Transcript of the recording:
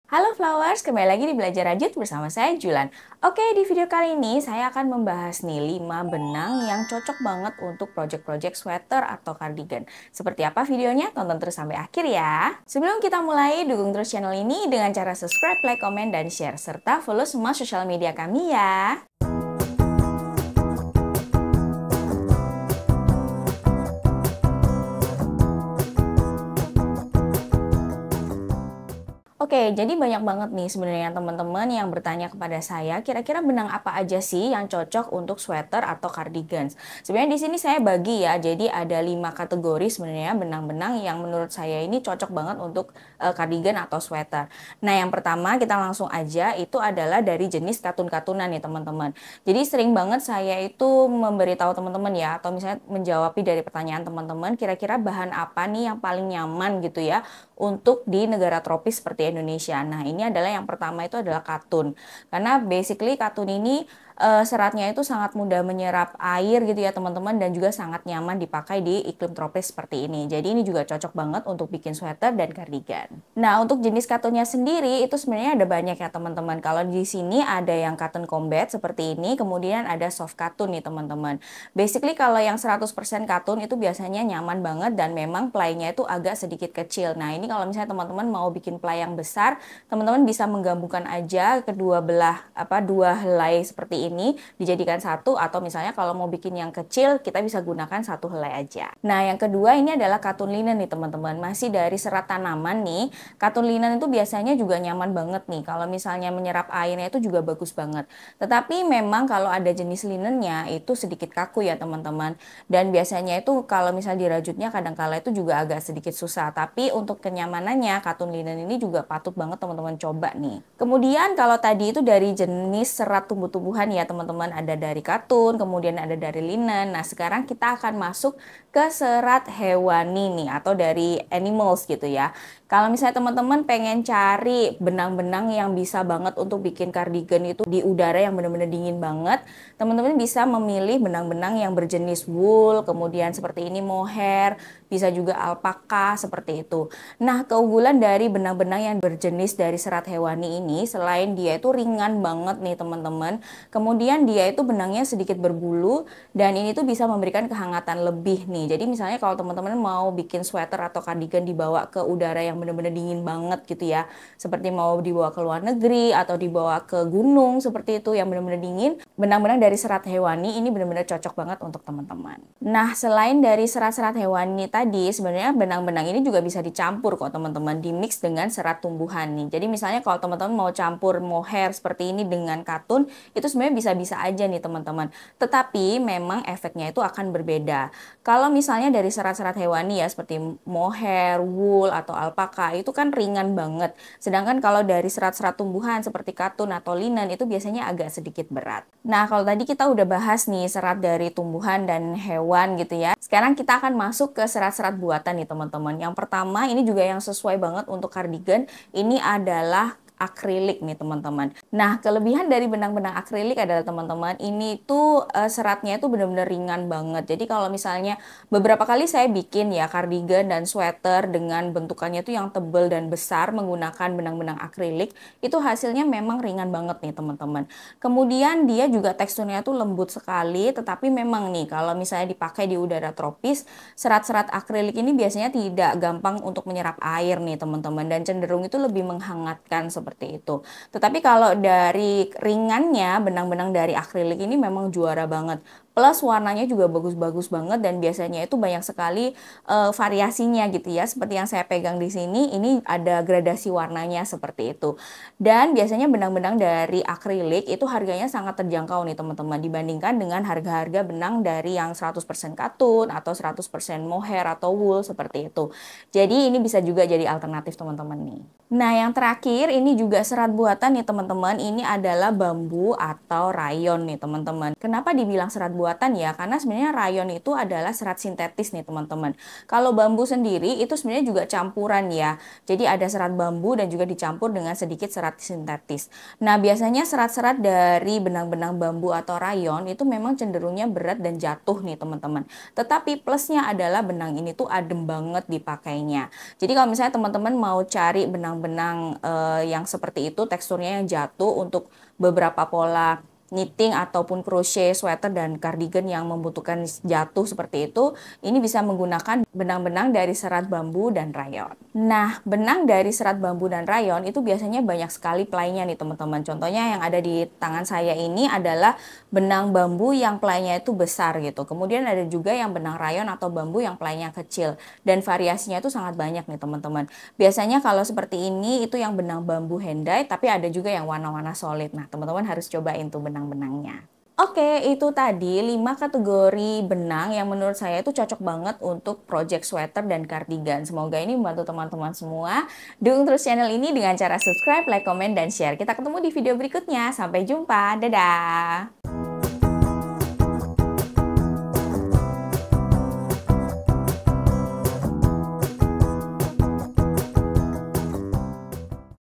Halo Flowers, kembali lagi di Belajar Rajut bersama saya Julan. Oke, di video kali ini saya akan membahas nih 5 benang yang cocok banget untuk project-project sweater atau cardigan. Seperti apa videonya? Tonton terus sampai akhir ya. Sebelum kita mulai, dukung terus channel ini dengan cara subscribe, like, komen, dan share. Serta follow semua sosial media kami ya. Oke, jadi banyak banget nih sebenarnya teman-teman yang bertanya kepada saya, kira-kira benang apa aja sih yang cocok untuk sweater atau cardigans? Sebenarnya di sini saya bagi ya, jadi ada 5 kategori sebenarnya benang-benang yang menurut saya ini cocok banget untuk cardigan atau sweater. Nah, yang pertama kita langsung aja itu adalah dari jenis katun-katunan nih teman-teman. Jadi sering banget saya itu memberitahu teman-teman ya, atau misalnya menjawab dari pertanyaan teman-teman, kira-kira bahan apa nih yang paling nyaman gitu ya untuk di negara tropis seperti Indonesia. Nah, ini adalah yang pertama itu adalah katun. Karena basically katun ini seratnya itu sangat mudah menyerap air gitu ya teman-teman, dan juga sangat nyaman dipakai di iklim tropis seperti ini. Jadi ini juga cocok banget untuk bikin sweater dan cardigan. Nah, untuk jenis katunnya sendiri itu sebenarnya ada banyak ya teman-teman. Kalau di sini ada yang katun combat seperti ini, kemudian ada soft katun nih teman-teman. Basically kalau yang 100% katun itu biasanya nyaman banget dan memang playnya itu agak sedikit kecil. Nah, ini kalau misalnya teman-teman mau bikin play yang besar, teman-teman bisa menggabungkan aja kedua belah dua helai seperti ini dijadikan satu, atau misalnya kalau mau bikin yang kecil kita bisa gunakan satu helai aja. Nah, yang kedua ini adalah katun linen nih teman-teman. Masih dari serat tanaman nih. Katun linen itu biasanya juga nyaman banget nih. Kalau misalnya menyerap airnya itu juga bagus banget. Tetapi memang kalau ada jenis linennya itu sedikit kaku ya teman-teman. Dan biasanya itu kalau misalnya dirajutnya kadang-kala itu juga agak sedikit susah. Tapi untuk kenyamanannya katun linen ini juga patut banget teman-teman coba nih. Kemudian kalau tadi itu dari jenis serat tumbuh-tumbuhan ya teman-teman, ada dari katun, kemudian ada dari linen. Nah, sekarang kita akan masuk ke serat hewani nih, atau dari animals gitu ya. Kalau misalnya teman-teman pengen cari benang-benang yang bisa banget untuk bikin cardigan itu di udara yang benar-benar dingin banget, teman-teman bisa memilih benang-benang yang berjenis wool, kemudian seperti ini mohair, bisa juga alpaka seperti itu. Nah, keunggulan dari benang-benang yang berjenis dari serat hewani ini, selain dia itu ringan banget nih teman-teman, kemudian dia itu benangnya sedikit berbulu, dan ini tuh bisa memberikan kehangatan lebih nih. Jadi misalnya kalau teman-teman mau bikin sweater atau cardigan dibawa ke udara yang benar-benar dingin banget gitu ya, seperti mau dibawa ke luar negeri atau dibawa ke gunung seperti itu yang benar-benar dingin, benang-benang dari serat hewani ini benar-benar cocok banget untuk teman-teman. Nah, selain dari serat-serat hewani tadi, sebenarnya benang-benang ini juga bisa dicampur kok teman-teman, dimix dengan serat tumbuhan nih. Jadi misalnya kalau teman-teman mau campur mohair seperti ini dengan katun, itu sebenarnya bisa-bisa aja nih teman-teman. Tetapi memang efeknya itu akan berbeda. Kalau misalnya dari serat-serat hewani ya seperti mohair, wool, atau alpaka itu kan ringan banget. Sedangkan kalau dari serat-serat tumbuhan seperti katun atau linen itu biasanya agak sedikit berat. Nah, kalau tadi kita udah bahas nih serat dari tumbuhan dan hewan gitu ya. Sekarang kita akan masuk ke serat-serat buatan nih teman-teman. Yang pertama ini juga yang sesuai banget untuk cardigan, ini adalah akrilik nih teman-teman. Nah, kelebihan dari benang-benang akrilik adalah teman-teman, ini tuh seratnya itu benar-benar ringan banget. Jadi kalau misalnya beberapa kali saya bikin ya cardigan dan sweater dengan bentukannya tuh yang tebal dan besar menggunakan benang-benang akrilik, itu hasilnya memang ringan banget nih teman-teman. Kemudian dia juga teksturnya tuh lembut sekali, tetapi memang nih kalau misalnya dipakai di udara tropis, serat-serat akrilik ini biasanya tidak gampang untuk menyerap air nih teman-teman, dan cenderung itu lebih menghangatkan seperti itu. Tetapi kalau dari ringannya, benang-benang dari akrilik ini memang juara banget. Plus warnanya juga bagus-bagus banget, dan biasanya itu banyak sekali variasinya gitu ya. Seperti yang saya pegang di sini, ini ada gradasi warnanya seperti itu. Dan biasanya benang-benang dari akrilik itu harganya sangat terjangkau nih teman-teman, dibandingkan dengan harga-harga benang dari yang 100% katun atau 100% mohair atau wool seperti itu. Jadi ini bisa juga jadi alternatif teman-teman nih. Nah, yang terakhir ini juga serat buatan nih teman-teman. Ini adalah bambu atau rayon nih teman-teman. Kenapa dibilang serat buatan? buatan ya, karena sebenarnya rayon itu adalah serat sintetis nih teman-teman. Kalau bambu sendiri itu sebenarnya juga campuran ya. Jadi ada serat bambu dan juga dicampur dengan sedikit serat sintetis. Nah, biasanya serat-serat dari benang-benang bambu atau rayon itu memang cenderungnya berat dan jatuh nih teman-teman. Tetapi plusnya adalah benang ini tuh adem banget dipakainya. Jadi kalau misalnya teman-teman mau cari benang-benang yang seperti itu, teksturnya yang jatuh untuk beberapa pola knitting ataupun crochet, sweater, dan cardigan yang membutuhkan jatuh seperti itu, ini bisa menggunakan benang-benang dari serat bambu dan rayon. Nah, benang dari serat bambu dan rayon itu biasanya banyak sekali plainya nih teman-teman. Contohnya yang ada di tangan saya ini adalah benang bambu yang plainya itu besar gitu. Kemudian ada juga yang benang rayon atau bambu yang plainya kecil. Dan variasinya itu sangat banyak nih teman-teman. Biasanya kalau seperti ini itu yang benang bambu hand dyed, tapi ada juga yang warna-warna solid. Nah, teman-teman harus cobain tuh benang-benangnya. Oke, itu tadi 5 kategori benang yang menurut saya itu cocok banget untuk project sweater dan cardigan. Semoga ini membantu teman-teman semua. Dukung terus channel ini dengan cara subscribe, like, comment, dan share. Kita ketemu di video berikutnya. Sampai jumpa. Dadah!